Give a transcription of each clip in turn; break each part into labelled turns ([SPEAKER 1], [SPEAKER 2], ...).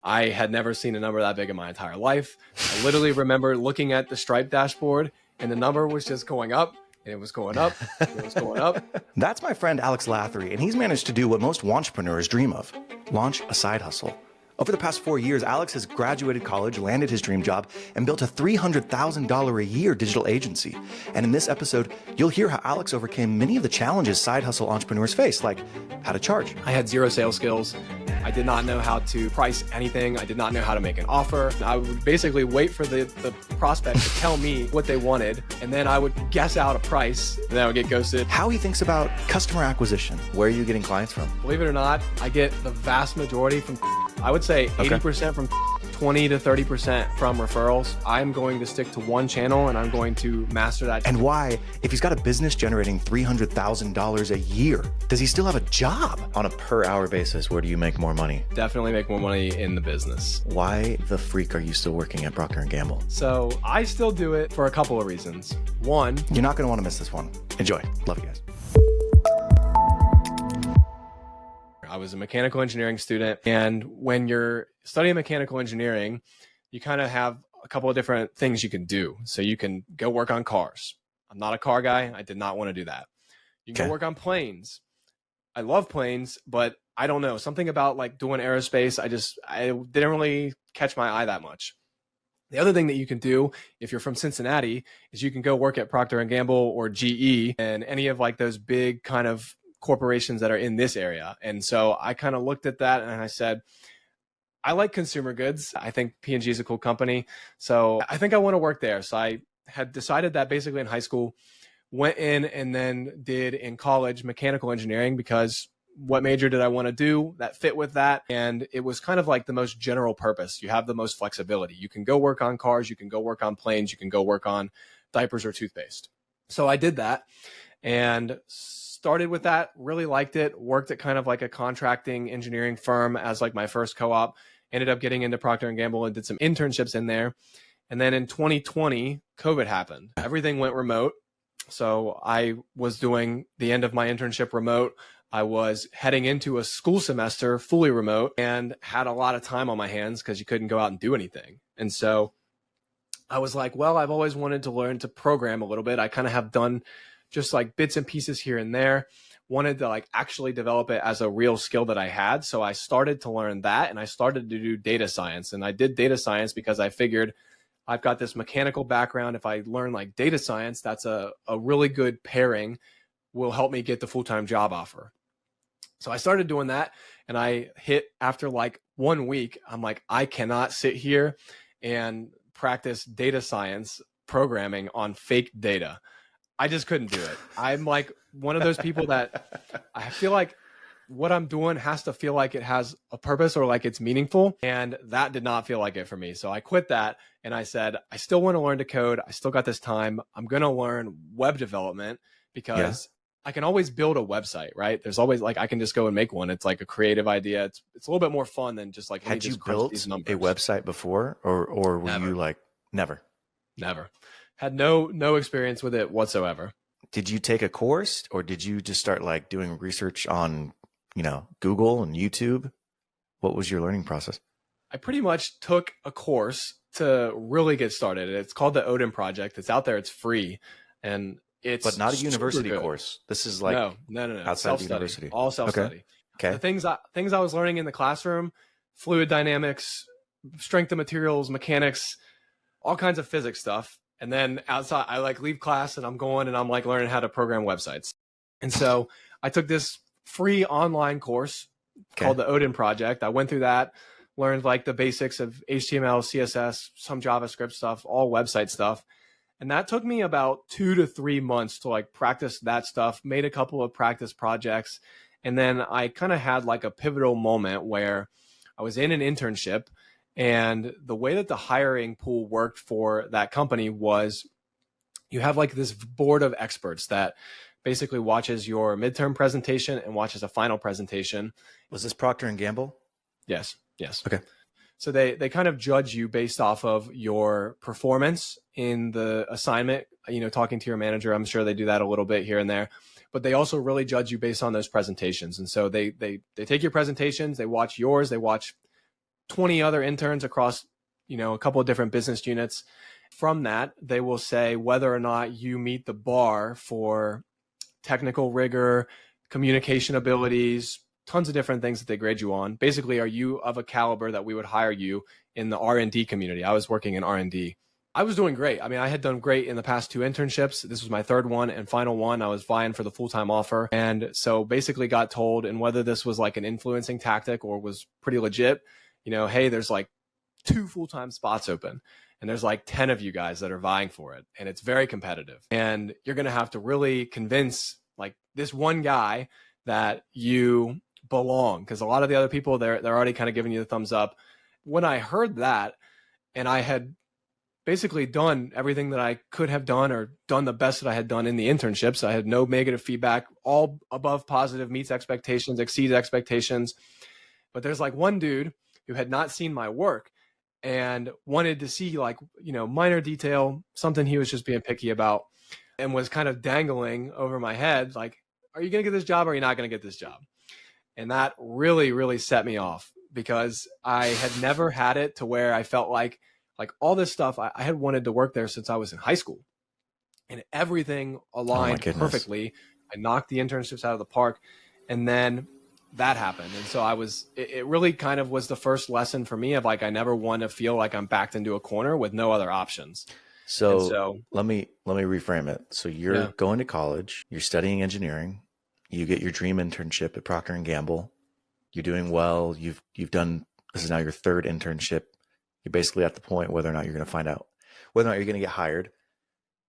[SPEAKER 1] I had never seen a number that big in my entire life. I literally remember looking at the Stripe dashboard and the number was just going up and it was going up and it was going up.
[SPEAKER 2] That's my friend Alex Lathery, and he's managed to do what most entrepreneurs dream of: launch a side hustle. Over the past 4 years, Alex has graduated college, landed his dream job, and built a $300,000 a year digital agency. And in this episode, you'll hear how Alex overcame many of the challenges side hustle entrepreneurs face, like how to charge.
[SPEAKER 1] I had zero sales skills. I did not know how to price anything. I did not know how to make an offer. I would basically wait for the prospect to tell me what they wanted, and then I would guess out a price, and then I would get ghosted.
[SPEAKER 2] How he thinks about customer acquisition. Where are you getting clients from?
[SPEAKER 1] Believe it or not, I get the vast majority from, I would say 80% from 20 to 30% from referrals. I'm going to stick to one channel and I'm going to master that.
[SPEAKER 2] And why, if he's got a business generating $300,000 a year, does he still have a job? On a per hour basis, where do you make more money?
[SPEAKER 1] Definitely make more money in the business.
[SPEAKER 2] Why the freak are you still working at Procter Gamble?
[SPEAKER 1] So I still do it for a couple of reasons. One,
[SPEAKER 2] you're not going to want to miss this one. Enjoy. Love you guys.
[SPEAKER 1] I was a mechanical engineering student, and when you're studying mechanical engineering, you kind of have a couple of different things you can do. So you can go work on cars. I'm not a car guy. I did not want to do that. You can go work on planes. I love planes, but I don't know, something about like doing aerospace, I didn't really catch my eye that much. The other thing that you can do if you're from Cincinnati is you can go work at Procter Gamble or GE and any of like those big kind of corporations that are in this area. And so I kind of looked at that and I said, I like consumer goods. I think P&G is a cool company. So I think I want to work there. So I had decided that basically in high school, went in and then did in college mechanical engineering, because what major did I want to do that fit with that? And it was kind of like the most general purpose. You have the most flexibility. You can go work on cars, you can go work on planes, you can go work on diapers or toothpaste. So I did that and started with that, really liked it, worked at kind of like a contracting engineering firm as like my first co-op, ended up getting into Procter & Gamble and did some internships in there. And then in 2020, COVID happened. Everything went remote. So I was doing the end of my internship remote. I was heading into a school semester fully remote and had a lot of time on my hands because you couldn't go out and do anything. And so I was like, well, I've always wanted to learn to program a little bit. I kind of have done just like bits and pieces here and there, wanted to like actually develop it as a real skill that I had. So I started to learn that and I started to do data science. And I did data science because I figured I've got this mechanical background. If I learn like data science, that's a really good pairing, will help me get the full-time job offer. So I started doing that and I hit after like 1 week, I'm like, I cannot sit here and practice data science programming on fake data. I just couldn't do it. I'm like one of those people that I feel like what I'm doing has to feel like it has a purpose or like it's meaningful. And that did not feel like it for me. So I quit that and I said, I still want to learn to code. I still got this time. I'm going to learn web development because I can always build a website, right? There's always like, I can just go and make one. It's like a creative idea. It's a little bit more fun than just like,
[SPEAKER 2] had you built a website before or were you like, never?
[SPEAKER 1] Never. Had no experience with it whatsoever.
[SPEAKER 2] Did you take a course or did you just start like doing research on, Google and YouTube? What was your learning process?
[SPEAKER 1] I pretty much took a course to really get started. It's called the Odin Project. It's out there. It's free. And it's
[SPEAKER 2] but not a university course. This is like
[SPEAKER 1] no.
[SPEAKER 2] Outside the university.
[SPEAKER 1] All self-study.
[SPEAKER 2] Okay.
[SPEAKER 1] The things I was learning in the classroom, fluid dynamics, strength of materials, mechanics, all kinds of physics stuff. And then outside, I like leave class and I'm going and I'm like learning how to program websites. And so I took this free online course called the Odin Project. I went through that, learned like the basics of HTML, CSS, some JavaScript stuff, all website stuff. And that took me about 2 to 3 months to like practice that stuff, made a couple of practice projects. And then I kind of had like a pivotal moment where I was in an internship. And the way that the hiring pool worked for that company was you have like this board of experts that basically watches your midterm presentation and watches a final presentation.
[SPEAKER 2] Was this Procter & Gamble?
[SPEAKER 1] Yes.
[SPEAKER 2] Okay.
[SPEAKER 1] So they kind of judge you based off of your performance in the assignment, talking to your manager. I'm sure they do that a little bit here and there, but they also really judge you based on those presentations. And so they take your presentations, they watch yours, they watch 20 other interns across, a couple of different business units. From that, they will say whether or not you meet the bar for technical rigor, communication abilities, tons of different things that they grade you on. Basically, are you of a caliber that we would hire you in the R&D community? I was working in R&D. I was doing great. I mean, I had done great in the past 2 internships. This was my 3rd one and final one. I was vying for the full-time offer. And so basically got told, and whether this was like an influencing tactic or was pretty legit, hey, there's like 2 full-time spots open. And there's like 10 of you guys that are vying for it. And it's very competitive. And you're going to have to really convince like this one guy that you belong. Because a lot of the other people, they're already kind of giving you the thumbs up. When I heard that, and I had basically done everything that I could have done or done the best that I had done in the internships. I had no negative feedback, all above positive, meets expectations, exceeds expectations. But there's like one dude who had not seen my work and wanted to see like, minor detail, something he was just being picky about, and was kind of dangling over my head. Like, are you going to get this job or are you not going to get this job? And that really, really set me off because I had never had it to where I felt like all this stuff, I had wanted to work there since I was in high school, and everything aligned perfectly. I knocked the internships out of the park, and then that happened. And so it really kind of was the first lesson for me of like, I never want to feel like I'm backed into a corner with no other options.
[SPEAKER 2] So let me reframe it. So you're going to college, you're studying engineering, you get your dream internship at Procter Gamble, you're doing well. You've done, this is now your 3rd internship. You're basically at the point whether or not you're going to find out whether or not you're going to get hired.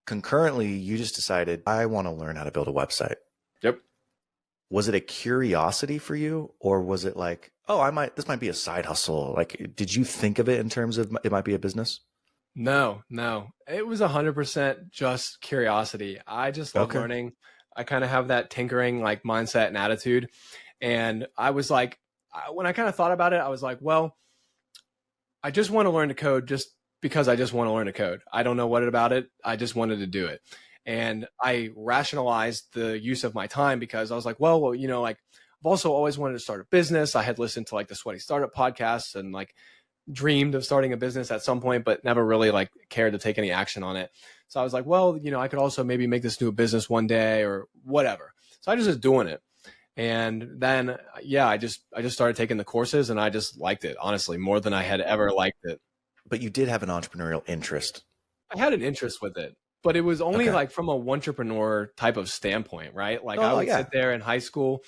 [SPEAKER 2] Concurrently, you just decided, I want to learn how to build a website.
[SPEAKER 1] Yep.
[SPEAKER 2] Was it a curiosity for you, or was it like, oh, this might be a side hustle? Like, did you think of it in terms of it might be a business?
[SPEAKER 1] No. It was 100% just curiosity. I just love learning. I kind of have that tinkering like mindset and attitude. And I was like, when I kind of thought about it, I was like, well, I just want to learn to code just because I just want to learn to code. I don't know what about it. I just wanted to do it. And I rationalized the use of my time because I was like, well, like I've also always wanted to start a business. I had listened to like the Sweaty Startup podcasts and like dreamed of starting a business at some point, but never really like cared to take any action on it. So I was like, well, I could also maybe make this new a business one day or whatever. So I just was doing it. And then, I just started taking the courses and I just liked it, honestly, more than I had ever liked it.
[SPEAKER 2] But you did have an entrepreneurial interest.
[SPEAKER 1] I had an interest with it, but it was only like from a entrepreneur type of standpoint, right? Like I would sit there in high school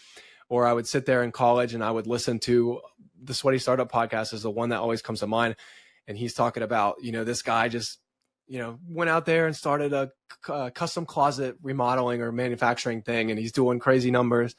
[SPEAKER 1] or I would sit there in college and I would listen to the Sweaty Startup podcast is the one that always comes to mind. And he's talking about, this guy just, went out there and started a custom closet remodeling or manufacturing thing. And he's doing crazy numbers.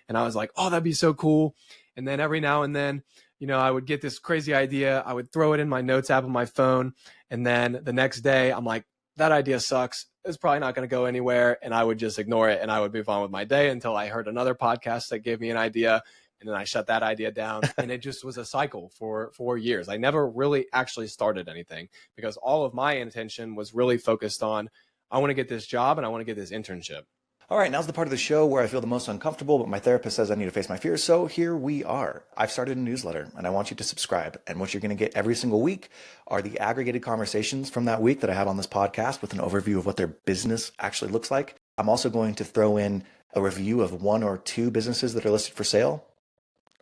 [SPEAKER 1] And I was like, oh, that'd be so cool. And then every now and then, I would get this crazy idea. I would throw it in my notes app on my phone. And then the next day I'm like, that idea sucks. It's probably not going to go anywhere. And I would just ignore it. And I would move on with my day until I heard another podcast that gave me an idea. And then I shut that idea down. And it just was a cycle for 4 years. I never really actually started anything because all of my intention was really focused on, I want to get this job and I want to get this internship.
[SPEAKER 2] All right, now's the part of the show where I feel the most uncomfortable, but my therapist says I need to face my fears. So here we are. I've started a newsletter and I want you to subscribe. And what you're going to get every single week are the aggregated conversations from that week that I have on this podcast with an overview of what their business actually looks like. I'm also going to throw in a review of 1 or 2 businesses that are listed for sale.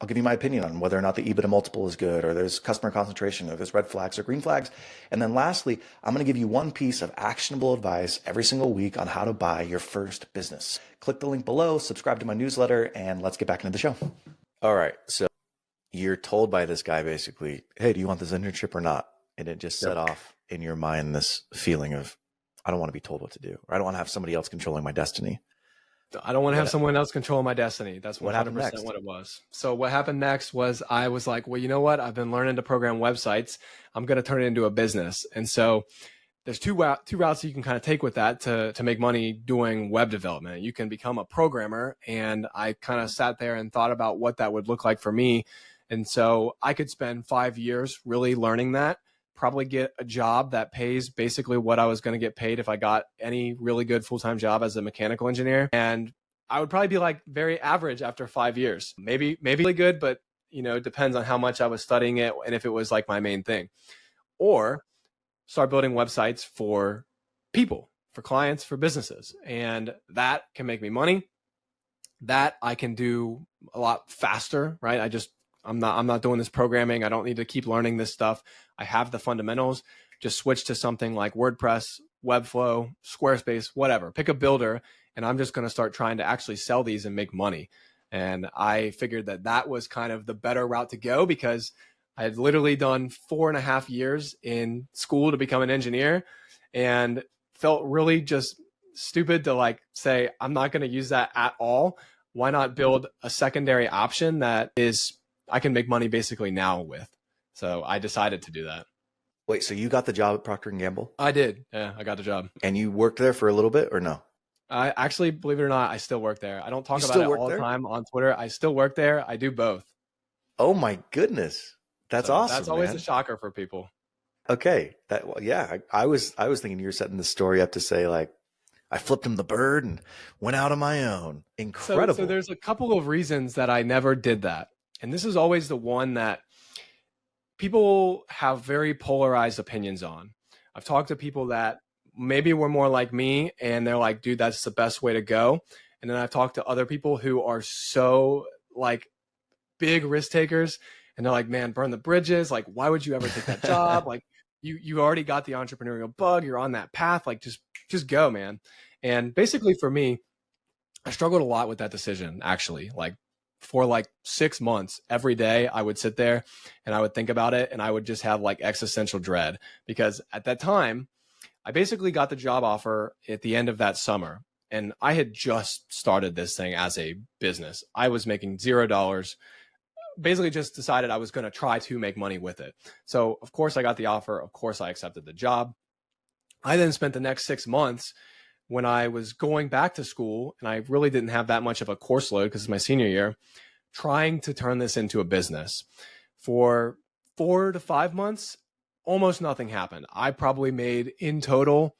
[SPEAKER 2] I'll give you my opinion on whether or not the EBITDA multiple is good, or there's customer concentration, or there's red flags or green flags. And then lastly, I'm going to give you one piece of actionable advice every single week on how to buy your first business. Click the link below, subscribe to my newsletter, and let's get back into the show. All right. So you're told by this guy basically, hey, do you want this internship or not? And it just set off in your mind this feeling of, I don't want to be told what to do, or I don't want to have somebody else controlling my destiny.
[SPEAKER 1] I don't want to have someone else control my destiny. That's 100%
[SPEAKER 2] what
[SPEAKER 1] it was. So what happened next was I was like, well, you know what? I've been learning to program websites. I'm going to turn it into a business. And so there's two routes you can kind of take with that to make money doing web development. You can become a programmer. And I kind of sat there and thought about what that would look like for me. And so I could spend 5 years really learning that, probably get a job that pays basically what I was going to get paid if I got any really good full-time job as a mechanical engineer. And I would probably be like very average after 5 years, maybe really good, but it depends on how much I was studying it and if it was like my main thing. Or start building websites for people, for clients, for businesses. And that can make me money. That I can do a lot faster, right? I'm not doing this programming. I don't need to keep learning this stuff. I have the fundamentals. Just switch to something like WordPress, Webflow, Squarespace, whatever. Pick a builder, and I'm just going to start trying to actually sell these and make money. And I figured that was kind of the better route to go, because I had literally done 4.5 years in school to become an engineer, and felt really just stupid to like say, I'm not going to use that at all. Why not build a secondary option that is I can make money basically now with? So I decided to do that.
[SPEAKER 2] Wait, so you got the job at Procter Gamble?
[SPEAKER 1] I did. Yeah, I got the job.
[SPEAKER 2] And you worked there for a little bit or no?
[SPEAKER 1] I actually, believe it or not, I still work there. I don't talk
[SPEAKER 2] You
[SPEAKER 1] about
[SPEAKER 2] still
[SPEAKER 1] it
[SPEAKER 2] work
[SPEAKER 1] all
[SPEAKER 2] there?
[SPEAKER 1] the time on Twitter. I still work there. I do both.
[SPEAKER 2] Oh my goodness. That's
[SPEAKER 1] So
[SPEAKER 2] awesome.
[SPEAKER 1] that's always
[SPEAKER 2] man.
[SPEAKER 1] a shocker for people.
[SPEAKER 2] Okay. I was thinking you were setting the story up to say like, I flipped him the bird and went out on my own. Incredible.
[SPEAKER 1] So there's a couple of reasons that I never did that. And this is always the one that people have very polarized opinions on. I've talked to people that maybe were more like me, and they're like, dude, that's the best way to go. And then I've talked to other people who are so like big risk takers, and they're like, man, burn the bridges. Like, why would you ever take that job? Like, you already got the entrepreneurial bug. You're on that path. Like, just go, man. And basically for me, I struggled a lot with that decision, actually. Like, for like 6 months, every day I would sit there and I would think about it, and I would just have like existential dread, because at that time I basically got the job offer at the end of that summer, and I had just started this thing as a business. I was making $0, basically just decided I was going to try to make money with it. So of course I got the offer. Of course I accepted the job. I then spent the next 6 months, when I was going back to school, and I really didn't have that much of a course load because it's my senior year, trying to turn this into a business. For 4 to 5 months, almost nothing happened. I probably made in total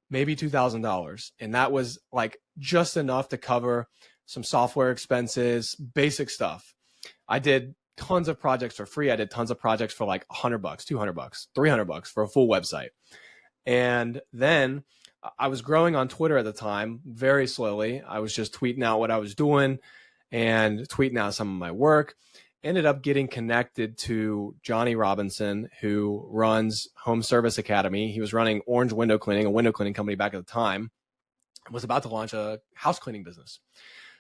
[SPEAKER 1] maybe $2,000. And that was like just enough to cover some software expenses, basic stuff. I did tons of projects for free. I did tons of projects for like $100, $200, $300 for a full website. And then I was growing on Twitter at the time very slowly. I was just tweeting out what I was doing and tweeting out some of my work. Ended up getting connected to Johnny Robinson, who runs Home Service Academy. He was running Orange Window Cleaning, a window cleaning company back at the time, and was about to launch a house cleaning business.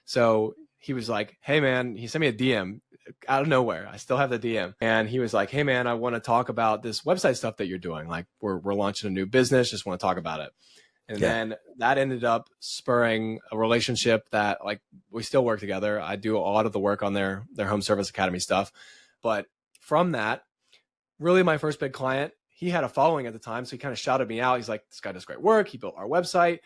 [SPEAKER 1] So he was like, hey man, he sent me a DM out of nowhere. I still have the DM. And he was like, hey man, I want to talk about this website stuff that you're doing. Like we're launching a new business. Just want to talk about it. And then that ended up spurring a relationship that like we still work together. I do a lot of the work on their Home Service Academy stuff. But from that, really my first big client, he had a following at the time. So he kind of shouted me out. He's like, this guy does great work. He built our website.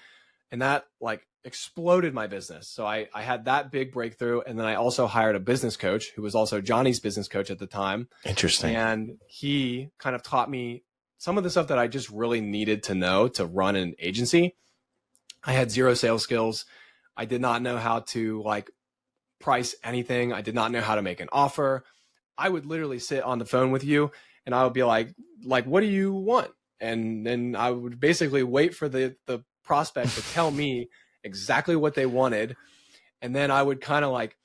[SPEAKER 1] And that like exploded my business. So I had that big breakthrough. And then I also hired a business coach who was also Johnny's business coach at the time.
[SPEAKER 2] Interesting.
[SPEAKER 1] And he kind of taught me some of the stuff that I just really needed to know to run an agency. I had zero sales skills. I did not know how to like price anything. I did not know how to make an offer. I would literally sit on the phone with you and I would be like, what do you want? And then I would basically wait for the prospect to tell me exactly what they wanted. And then I would kind of like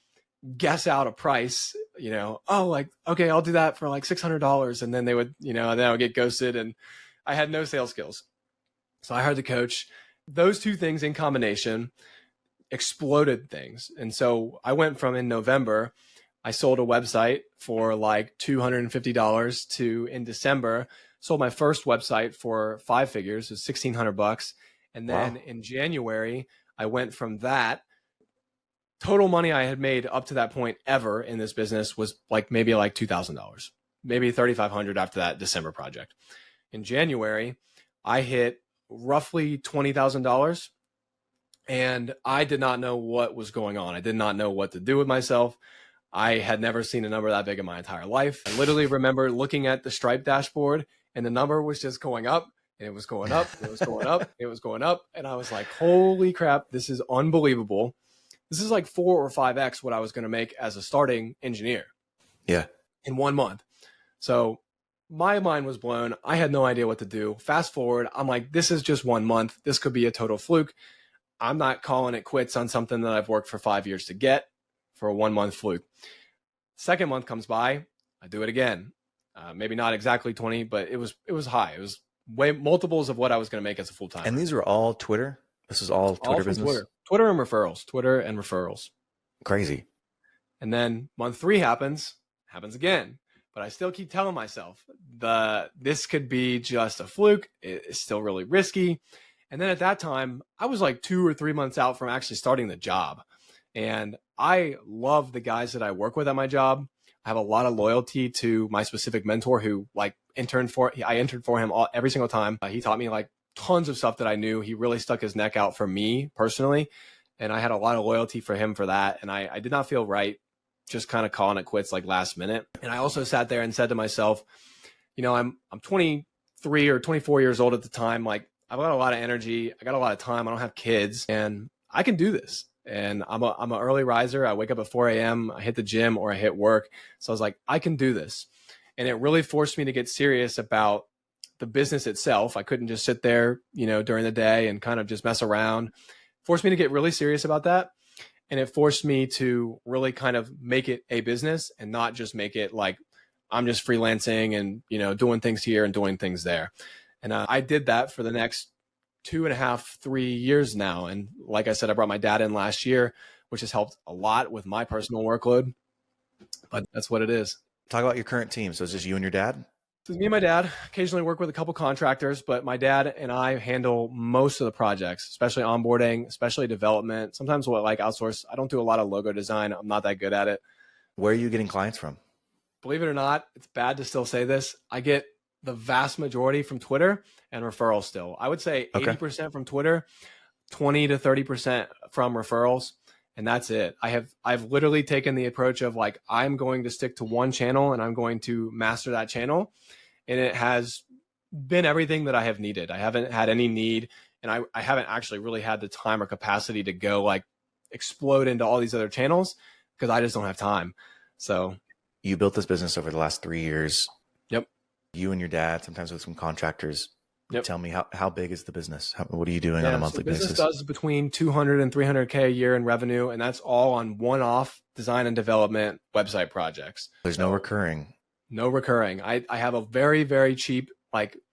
[SPEAKER 1] guess out a price, oh, like, okay, I'll do that for like $600. And then they would, and then I would get ghosted, and I had no sales skills. So I hired the coach. Those two things in combination exploded things. And so I went from in November, I sold a website for like $250 to in December, sold my first website for 5 figures, it was $1,600. And then in January, I went from that. Total money I had made up to that point ever in this business was like maybe like $2,000, maybe $3,500 after that December project. In January, I hit roughly $20,000, and I did not know what was going on. I did not know what to do with myself. I had never seen a number that big in my entire life. I literally remember looking at the Stripe dashboard, and the number was just going up, and it was going up, it was going up, it was going up. And I was like, holy crap, this is unbelievable. This is like 4 or 5x what I was going to make as a starting engineer.
[SPEAKER 2] Yeah.
[SPEAKER 1] in 1 month. So my mind was blown. I had no idea what to do. Fast forward, I'm like, this is just 1 month. This could be a total fluke. I'm not calling it quits on something that I've worked for 5 years to get for a 1 month fluke. Second month comes by, I do it again. Maybe not exactly 20, but it was high. It was way multiples of what I was going to make as a full time.
[SPEAKER 2] And these are all Twitter? This is all Twitter business?
[SPEAKER 1] Twitter and referrals.
[SPEAKER 2] Crazy.
[SPEAKER 1] And then month 3 happens again. But I still keep telling myself this could be just a fluke. It's still really risky. And then at that time, I was like 2 or 3 months out from actually starting the job. And I love the guys that I work with at my job. I have a lot of loyalty to my specific mentor who I interned for him every single time. He taught me like tons of stuff that I knew. He really stuck his neck out for me personally. And I had a lot of loyalty for him for that. And I did not feel right just kind of calling it quits like last minute. And I also sat there and said to myself, I'm 23 or 24 years old at the time. Like I've got a lot of energy. I got a lot of time. I don't have kids and I can do this. And I'm an early riser. I wake up at 4 a.m. I hit the gym or I hit work. So I was like, I can do this. And it really forced me to get serious about the business itself. I couldn't just sit there, during the day and kind of just mess around. Forced me to get really serious about that. And it forced me to really kind of make it a business and not just make it like I'm just freelancing and, doing things here and doing things there. And I did that for the next 2.5, 3 years now. And like I said, I brought my dad in last year, which has helped a lot with my personal workload. But that's what it is.
[SPEAKER 2] Talk about your current team. So it's just you and your dad?
[SPEAKER 1] So me and my dad occasionally work with a couple contractors, but my dad and I handle most of the projects, especially onboarding, especially development. Sometimes we'll outsource. I don't do a lot of logo design. I'm not that good at it.
[SPEAKER 2] Where are you getting clients from?
[SPEAKER 1] Believe it or not, it's bad to still say this. I get the vast majority from Twitter and referrals still. I would say 80% from Twitter, 20 to 30% from referrals. And that's it. I've literally taken the approach of like, I'm going to stick to one channel and I'm going to master that channel. And it has been everything that I have needed. I haven't had any need. And I haven't actually really had the time or capacity to go like explode into all these other channels because I just don't have time. So
[SPEAKER 2] you built this business over the last 3 years.
[SPEAKER 1] Yep.
[SPEAKER 2] You and your dad, sometimes with some contractors.
[SPEAKER 1] Yep.
[SPEAKER 2] Tell me how big is the business? What are you doing on a monthly basis?
[SPEAKER 1] The business does between 200 and 300K a year in revenue, and that's all on one-off design and development website projects.
[SPEAKER 2] There's no recurring.
[SPEAKER 1] No recurring. I have a very, very cheap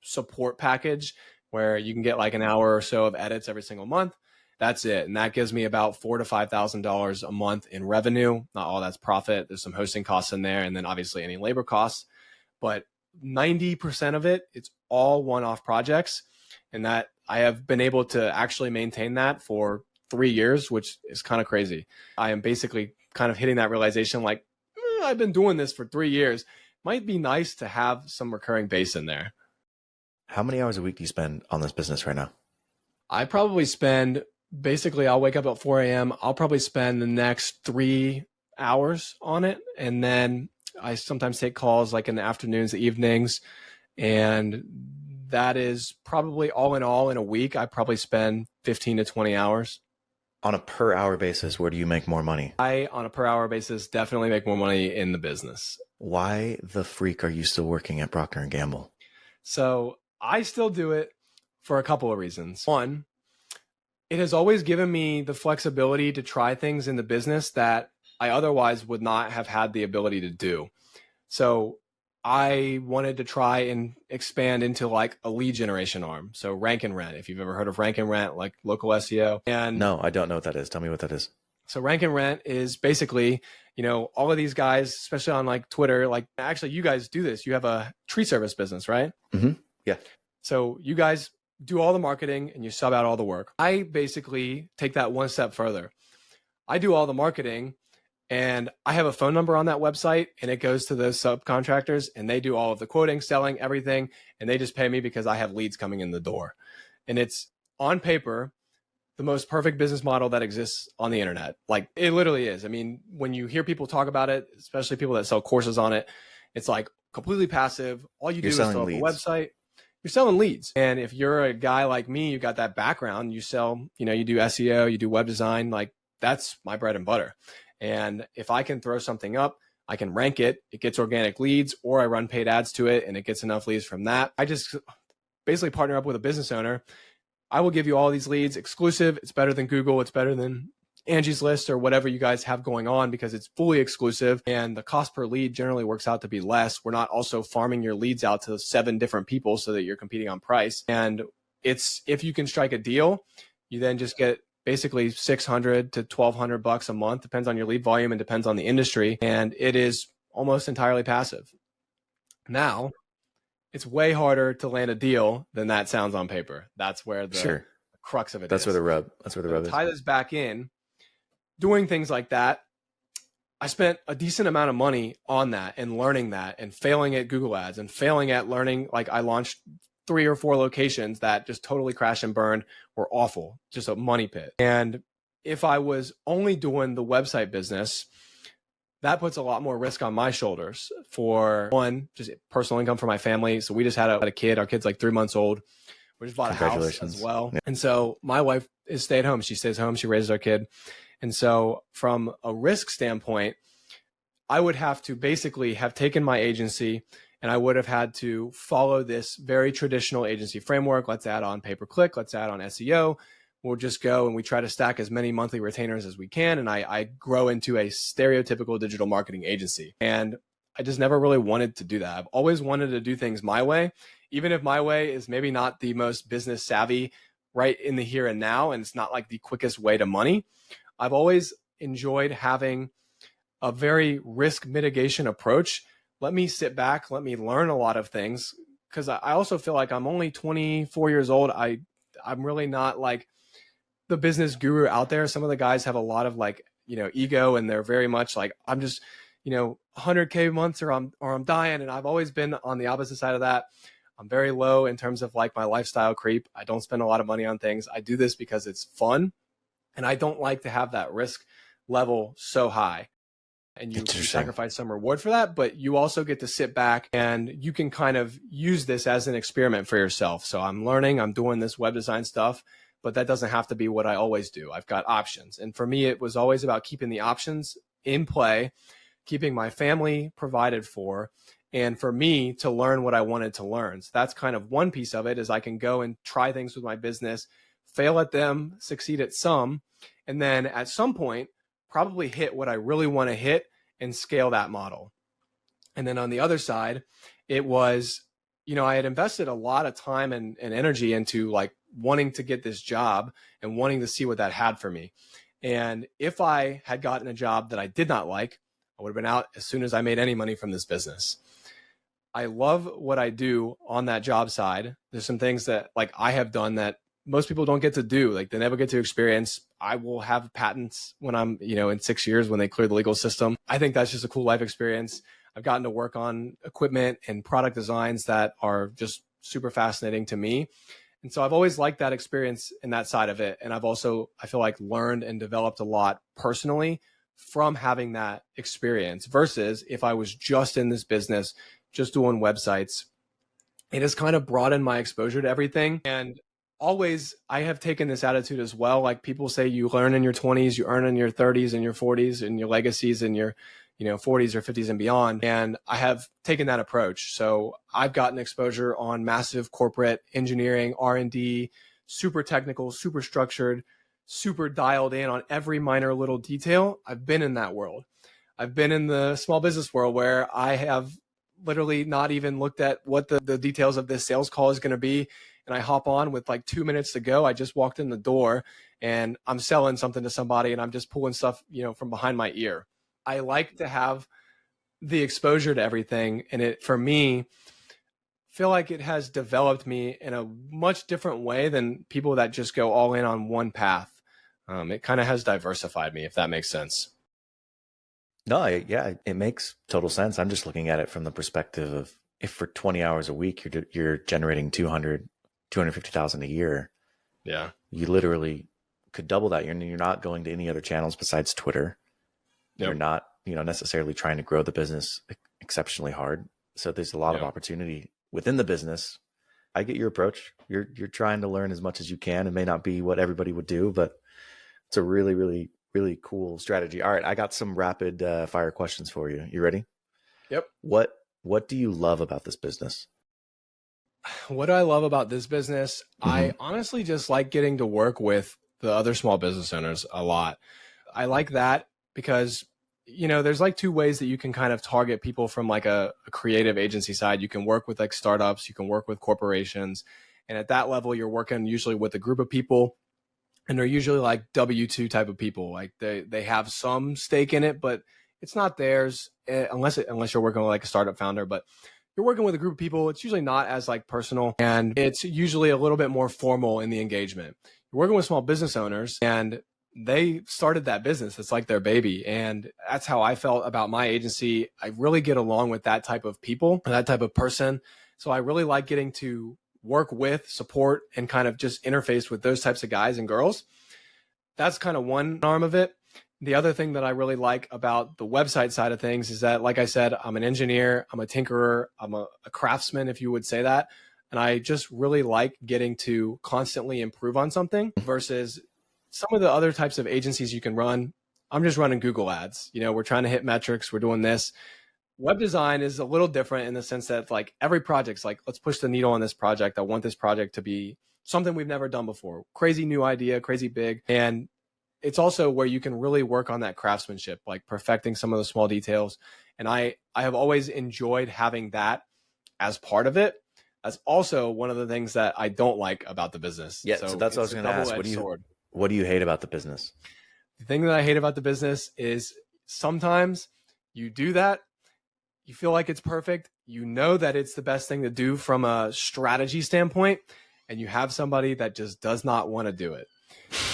[SPEAKER 1] support package where you can get like an hour or so of edits every single month. That's it. And that gives me about $4,000 to $5,000 a month in revenue. Not all that's profit. There's some hosting costs in there, and then obviously any labor costs. But 90% of it, it's all one-off projects. And that I have been able to actually maintain that for 3 years, which is kind of crazy. I am basically kind of hitting that realization like, I've been doing this for 3 years. Might be nice to have some recurring base in there.
[SPEAKER 2] How many hours a week do you spend on this business right now?
[SPEAKER 1] I probably spend, basically I'll wake up at 4 a.m. I'll probably spend the next 3 hours on it. And then I sometimes take calls like in the afternoons, the evenings, and that is probably all in a week, I probably spend 15 to 20 hours.
[SPEAKER 2] On a per hour basis, where do you make more money?
[SPEAKER 1] On a per hour basis, definitely make more money in the business.
[SPEAKER 2] Why the freak are you still working at Procter Gamble?
[SPEAKER 1] So I still do it for a couple of reasons. One, it has always given me the flexibility to try things in the business that I otherwise would not have had the ability to do. So I wanted to try and expand into like a lead generation arm. So Rank and Rent, if you've ever heard of Rank and Rent, like local SEO. And
[SPEAKER 2] no, I don't know what that is. Tell me what that is.
[SPEAKER 1] So Rank and Rent is basically, all of these guys, especially on like Twitter, like actually you guys do this. You have a tree service business, right?
[SPEAKER 2] Mm-hmm. Yeah.
[SPEAKER 1] So you guys do all the marketing and you sub out all the work. I basically take that one step further. I do all the marketing and I have a phone number on that website and it goes to those subcontractors and they do all of the quoting, selling, everything. And they just pay me because I have leads coming in the door. And it's on paper, the most perfect business model that exists on the internet. Like it literally is. I mean, when you hear people talk about it, especially people that sell courses on it, it's like completely passive. All you do is sell a website. You're selling leads. And if you're a guy like me, you got that background, you sell, you do SEO, you do web design, like that's my bread and butter. And if I can throw something up, I can rank it. It gets organic leads, or I run paid ads to it and it gets enough leads from that. I just basically partner up with a business owner. I will give you all these leads exclusive. It's better than Google. It's better than Angie's List or whatever you guys have going on because it's fully exclusive and the cost per lead generally works out to be less. We're not also farming your leads out to 7 different people so that you're competing on price. And it's, if you can strike a deal, you then just get basically $600 to $1,200 a month, depends on your lead volume and depends on the industry. And it is almost entirely passive. Now, it's way harder to land a deal than that sounds on paper. That's where the crux of it is.
[SPEAKER 2] That's where the rub is.
[SPEAKER 1] Tie this back in. Doing things like that, I spent a decent amount of money on that and learning that and failing at Google Ads and failing at learning. Like I launched 3 or 4 locations that just totally crashed and burned, were awful, just a money pit. And if I was only doing the website business, that puts a lot more risk on my shoulders. For one, just personal income for my family. So we just had a kid. Our kid's like 3 months old. We just bought a house as well. Yeah. And so my wife is stay at home. She stays home. She raises our kid. And so from a risk standpoint, I would have to basically have taken my agency and I would have had to follow this very traditional agency framework. Let's add on pay-per-click. Let's add on SEO. We'll just go and we try to stack as many monthly retainers as we can. And I grow into a stereotypical digital marketing agency. And I just never really wanted to do that. I've always wanted to do things my way, even if my way is maybe not the most business savvy right in the here and now. And it's not like the quickest way to money. I've always enjoyed having a very risk mitigation approach. Let me sit back, let me learn a lot of things. Because I also feel like I'm only 24 years old. I'm really not like the business guru out there. Some of the guys have a lot of like, ego, and they're very much like, I'm just, 100K months or I'm dying. And I've always been on the opposite side of that. I'm very low in terms of like my lifestyle creep. I don't spend a lot of money on things. I do this because it's fun. And I don't like to have that risk level so high. And you sacrifice some reward for that, but you also get to sit back and you can kind of use this as an experiment for yourself. So I'm learning, I'm doing this web design stuff, but that doesn't have to be what I always do. I've got options. And for me, it was always about keeping the options in play, keeping my family provided for, and for me to learn what I wanted to learn. So that's kind of one piece of it, is I can go and try things with my business, fail at them, succeed at some, and then at some point, probably hit what I really want to hit and scale that model. And then on the other side, it was, I had invested a lot of time and energy into like wanting to get this job and wanting to see what that had for me. And if I had gotten a job that I did not like, I would have been out as soon as I made any money from this business. I love what I do on that job side. There's some things that like I have done that most people don't get to do. Like they never get to experience. I will have patents when I'm, in 6 years when they clear the legal system. I think that's just a cool life experience. I've gotten to work on equipment and product designs that are just super fascinating to me. And so I've always liked that experience in that side of it. And I've also, I feel like, learned and developed a lot personally from having that experience versus if I was just in this business, just doing websites. It has kind of broadened my exposure to everything. And always, I have taken this attitude as well. Like people say, you learn in your 20s, you earn in your 30s and your 40s, and your legacies in your 40s or 50s and beyond. And I have taken that approach. So I've gotten exposure on massive corporate engineering, R&D, super technical, super structured, super dialed in on every minor little detail. I've been in that world. I've been in the small business world where I have literally not even looked at what the details of this sales call is going to be. And I hop on with like 2 minutes to go. I just walked in the door and I'm selling something to somebody and I'm just pulling stuff, from behind my ear. I like to have the exposure to everything. And it, for me, feel like it has developed me in a much different way than people that just go all in on one path. It kind of has diversified me, if that makes sense.
[SPEAKER 2] No, yeah, it makes total sense. I'm just looking at it from the perspective of if for 20 hours a week, you're generating 250,000 a year.
[SPEAKER 1] Yeah.
[SPEAKER 2] You literally could double that. You're not going to any other channels besides Twitter. Yep. You're not, necessarily trying to grow the business exceptionally hard. So there's a lot of opportunity within the business. I get your approach. You're trying to learn as much as you can. It may not be what everybody would do, but it's a really, really really cool strategy. All right, I got some rapid fire questions for you. You ready?
[SPEAKER 1] Yep.
[SPEAKER 2] What do you love about this business?
[SPEAKER 1] What do I love about this business?
[SPEAKER 2] Mm-hmm.
[SPEAKER 1] I honestly just like getting to work with the other small business owners a lot. I like that because, there's like two ways that you can kind of target people from like a creative agency side. You can work with like startups, you can work with corporations. And at that level, you're working usually with a group of people, and they're usually like W-2 type of people. Like they have some stake in it, but it's not theirs unless you're working with like a startup founder. But you're working with a group of people, it's usually not as like personal, and it's usually a little bit more formal in the engagement. You're working with small business owners, and they started that business. It's like their baby. And that's how I felt about my agency. I really get along with that type of people, that type of person. So I really like getting to work with, support, and kind of just interface with those types of guys and girls. That's kind of one arm of it. The other thing that I really like about the website side of things is that, like I said, I'm an engineer, I'm a tinkerer, I'm a craftsman, if you would say that. And I just really like getting to constantly improve on something versus some of the other types of agencies you can run. I'm just running Google ads. We're trying to hit metrics. We're doing this. Web design is a little different in the sense that like every project's like, let's push the needle on this project. I want this project to be something we've never done before. Crazy new idea, crazy big. And it's also where you can really work on that craftsmanship, like perfecting some of the small details. And I have always enjoyed having that as part of it. That's also one of the things that I don't like about the business.
[SPEAKER 2] Yeah, so that's what I was going to ask. What do you hate about the business?
[SPEAKER 1] The thing that I hate about the business is sometimes you do that, you feel like it's perfect, you know that it's the best thing to do from a strategy standpoint, and you have somebody that just does not want to do it.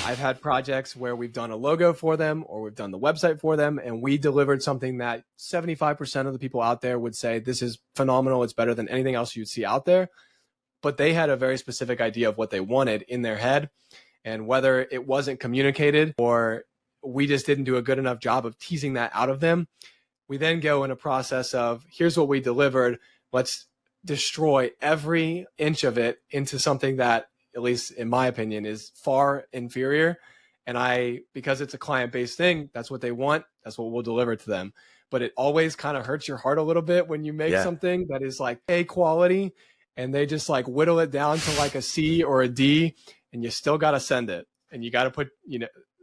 [SPEAKER 1] I've had projects where we've done a logo for them or we've done the website for them, and we delivered something that 75% of the people out there would say, this is phenomenal, it's better than anything else you'd see out there. But they had a very specific idea of what they wanted in their head. And whether it wasn't communicated or we just didn't do a good enough job of teasing that out of them, we then go in a process of, here's what we delivered, let's destroy every inch of it into something that, at least in my opinion, is far inferior. And because it's a client-based thing, that's what they want, that's what we'll deliver to them. But it always kind of hurts your heart a little bit when you make something that is like A quality and they just like whittle it down to like a C or a D, and you still got to send it. And you got to put,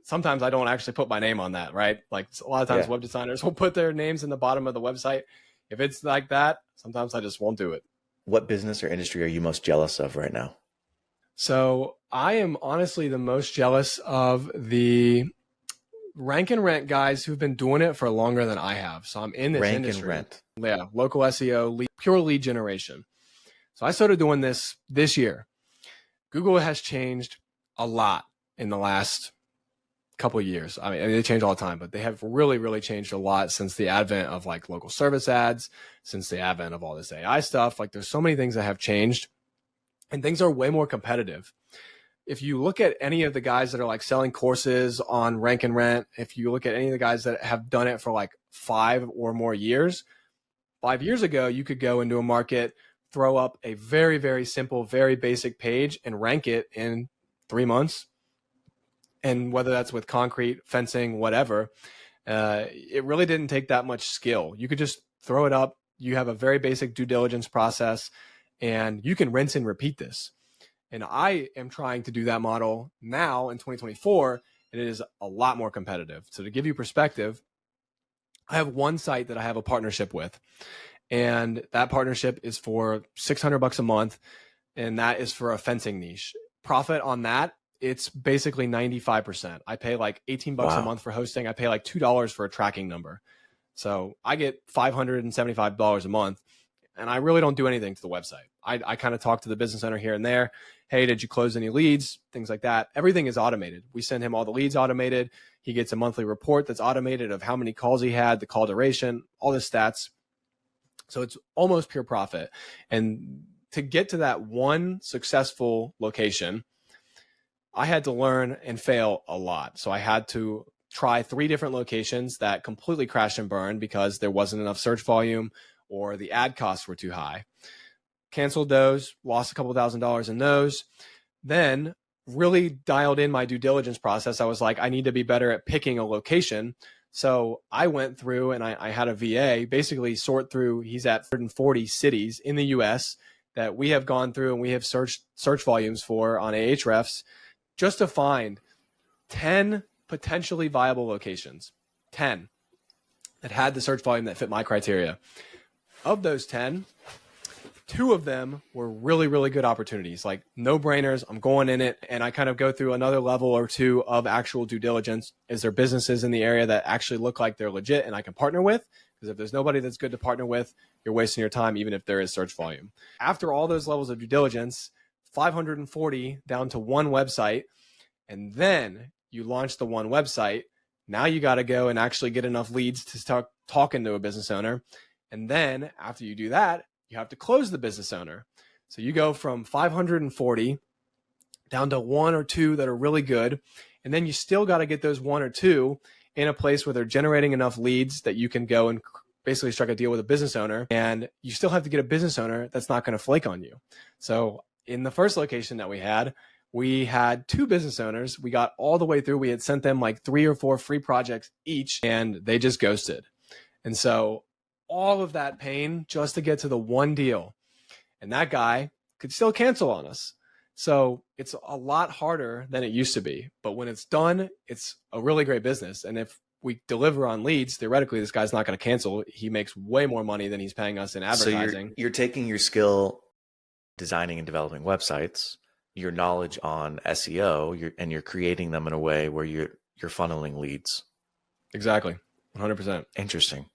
[SPEAKER 1] sometimes I don't actually put my name on that, right? Like a lot of times web designers will put their names in the bottom of the website. If it's like that, sometimes I just won't do it.
[SPEAKER 2] What business or industry are you most jealous of right now?
[SPEAKER 1] So I am honestly the most jealous of the rank and rent guys who've been doing it for longer than I have. So I'm in this industry. Rank and rent. Yeah, local SEO, pure lead generation. So I started doing this year. Google has changed a lot in the last couple of years. I mean, they change all the time, but they have really, really changed a lot since the advent of like local service ads, since the advent of all this AI stuff. Like there's so many things that have changed, and things are way more competitive. If you look at any of the guys that are like selling courses on rank and rent, if you look at any of the guys that have done it for like 5 or more years, 5 years ago, you could go into a market, throw up a very, very simple, very basic page and rank it in 3 months. And whether that's with concrete, fencing, whatever, it really didn't take that much skill. You could just throw it up. You have a very basic due diligence process, and you can rinse and repeat this. And I am trying to do that model now in 2024, and it is a lot more competitive. So to give you perspective, I have one site that I have a partnership with, and that partnership is for $600 a month, and that is for a fencing niche. Profit on that, it's basically 95%. I pay like $18 a month for hosting. I pay like $2 for a tracking number. So I get $575 a month, and I really don't do anything to the website. I kind of talk to the business owner here and there. Hey, did you close any leads? Things like that. Everything is automated. We send him all the leads automated. He gets a monthly report that's automated of how many calls he had, the call duration, all the stats. So it's almost pure profit. And to get to that one successful location, I had to learn and fail a lot. So I had to try 3 different locations that completely crashed and burned because there wasn't enough search volume or the ad costs were too high. Canceled those, lost a couple $1,000s in those. Then really dialed in my due diligence process. I was like, I need to be better at picking a location. So I went through and I had a VA basically sort through, he's at 140 cities in the US that we have gone through and we have searched search volumes for on Ahrefs just to find 10 potentially viable locations, 10 that had the search volume that fit my criteria. Of those 10, 2 of them were really, really good opportunities, like no brainers. I'm going in it. And I kind of go through another level or 2 of actual due diligence. Is there businesses in the area that actually look like they're legit and I can partner with? Because if there's nobody that's good to partner with, you're wasting your time, even if there is search volume. After all those levels of due diligence, 540 down to 1 website. And then you launch the 1 website. Now you got to go and actually get enough leads to start talking to a business owner. And then after you do that, you have to close the business owner. So you go from 540 down to 1 or 2 that are really good. And then you still got to get those 1 or 2 in a place where they're generating enough leads that you can go and basically strike a deal with a business owner. And you still have to get a business owner that's not going to flake on you. So in the first location that we had 2 business owners. We got all the way through. We had sent them like 3 or 4 free projects each, and they just ghosted. And so all of that pain just to get to the 1 deal. And that guy could still cancel on us. So it's a lot harder than it used to be. But when it's done, it's a really great business. And if we deliver on leads, theoretically, this guy's not going to cancel. He makes way more money than he's paying us in advertising.
[SPEAKER 2] So you're taking your skill designing and developing websites, your knowledge on SEO, and you're creating them in a way where you're funneling leads.
[SPEAKER 1] Exactly. 100%.
[SPEAKER 2] Interesting.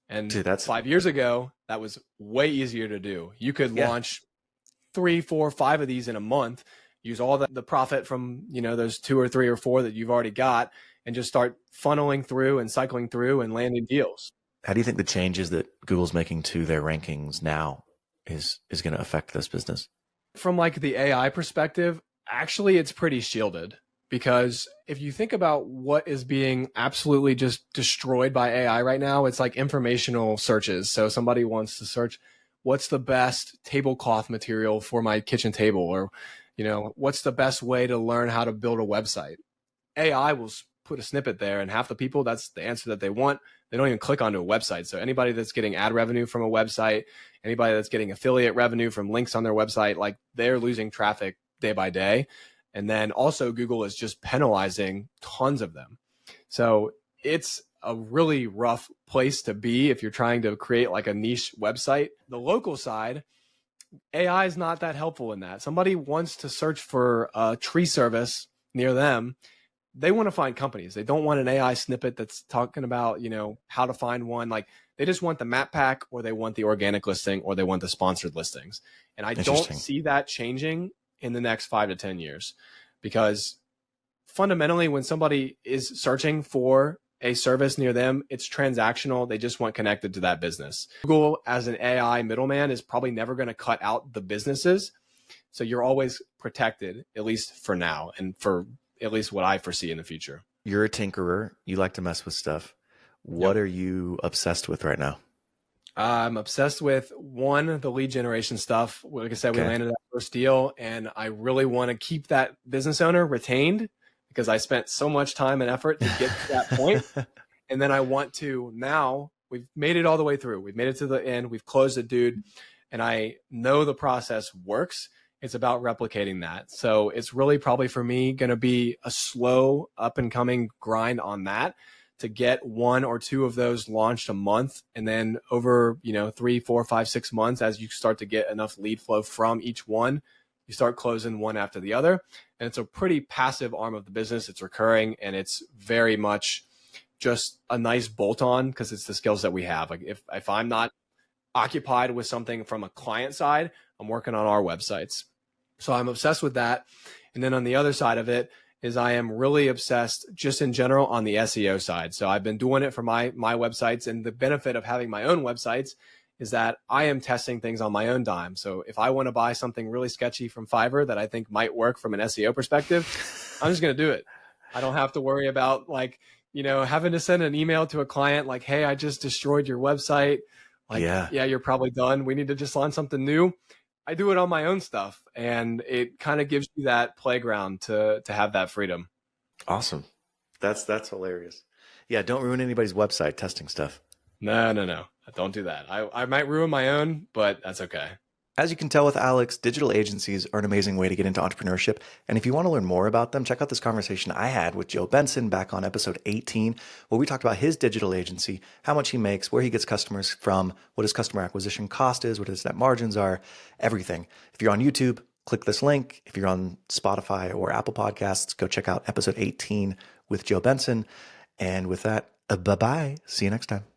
[SPEAKER 1] And
[SPEAKER 2] dude, that's
[SPEAKER 1] 5 years ago, that was way easier to do. You could launch 3, 4, 5 of these in a month, use all the profit from, those 2 or 3 or 4 that you've already got, and just start funneling through and cycling through and landing deals.
[SPEAKER 2] How do you think the changes that Google's making to their rankings now is going to affect this business?
[SPEAKER 1] From like the AI perspective, actually, it's pretty shielded. Because if you think about what is being absolutely just destroyed by AI right now, it's like informational searches. So somebody wants to search, what's the best tablecloth material for my kitchen table? Or, what's the best way to learn how to build a website? AI will put a snippet there, and half the people, that's the answer that they want. They don't even click onto a website. So anybody that's getting ad revenue from a website, anybody that's getting affiliate revenue from links on their website, like they're losing traffic day by day. And then also Google is just penalizing tons of them. So it's a really rough place to be if you're trying to create like a niche website. The local side, AI is not that helpful in that. Somebody wants to search for a tree service near them. They want to find companies. They don't want an AI snippet that's talking about, how to find one. Like they just want the map pack, or they want the organic listing, or they want the sponsored listings. And I don't see that changing in the next 5 to 10 years, because fundamentally when somebody is searching for a service near them, it's transactional. They just want connected to that business. Google as an AI middleman is probably never going to cut out the businesses. So you're always protected, at least for now, and for at least what I foresee in the future.
[SPEAKER 2] You're a tinkerer. You like to mess with stuff. What are you obsessed with right now?
[SPEAKER 1] I'm obsessed with the lead generation stuff. Like I said, we landed that first deal, and I really want to keep that business owner retained because I spent so much time and effort to get to that point. And then I want to, now we've made it all the way through. We've made it to the end. We've closed the dude, and I know the process works. It's about replicating that. So it's really probably for me going to be a slow up and coming grind on that, to get 1 or 2 of those launched a month. And then over, 3, 4, 5, 6 months, as you start to get enough lead flow from each one, you start closing one after the other. And it's a pretty passive arm of the business. It's recurring, and it's very much just a nice bolt on because it's the skills that we have. Like if I'm not occupied with something from a client side, I'm working on our websites. So I'm obsessed with that. And then on the other side of it is I am really obsessed just in general on the SEO side. So I've been doing it for my websites, and the benefit of having my own websites is that I am testing things on my own dime. So if I want to buy something really sketchy from Fiverr that I think might work from an SEO perspective, I'm just going to do it. I don't have to worry about having to send an email to a client like, hey, I just destroyed your website. Like, yeah, you're probably done. We need to just launch something new. I do it on my own stuff, and it kind of gives you that playground to have that freedom.
[SPEAKER 2] Awesome. That's hilarious. Yeah, don't ruin anybody's website testing stuff.
[SPEAKER 1] No. Don't do that. I might ruin my own, but that's okay.
[SPEAKER 2] As you can tell with Alex, digital agencies are an amazing way to get into entrepreneurship. And if you want to learn more about them, check out this conversation I had with Joe Benson back on episode 18, where we talked about his digital agency, how much he makes, where he gets customers from, what his customer acquisition cost is, what his net margins are, everything. If you're on YouTube, click this link. If you're on Spotify or Apple Podcasts, go check out episode 18 with Joe Benson. And with that, bye-bye. See you next time.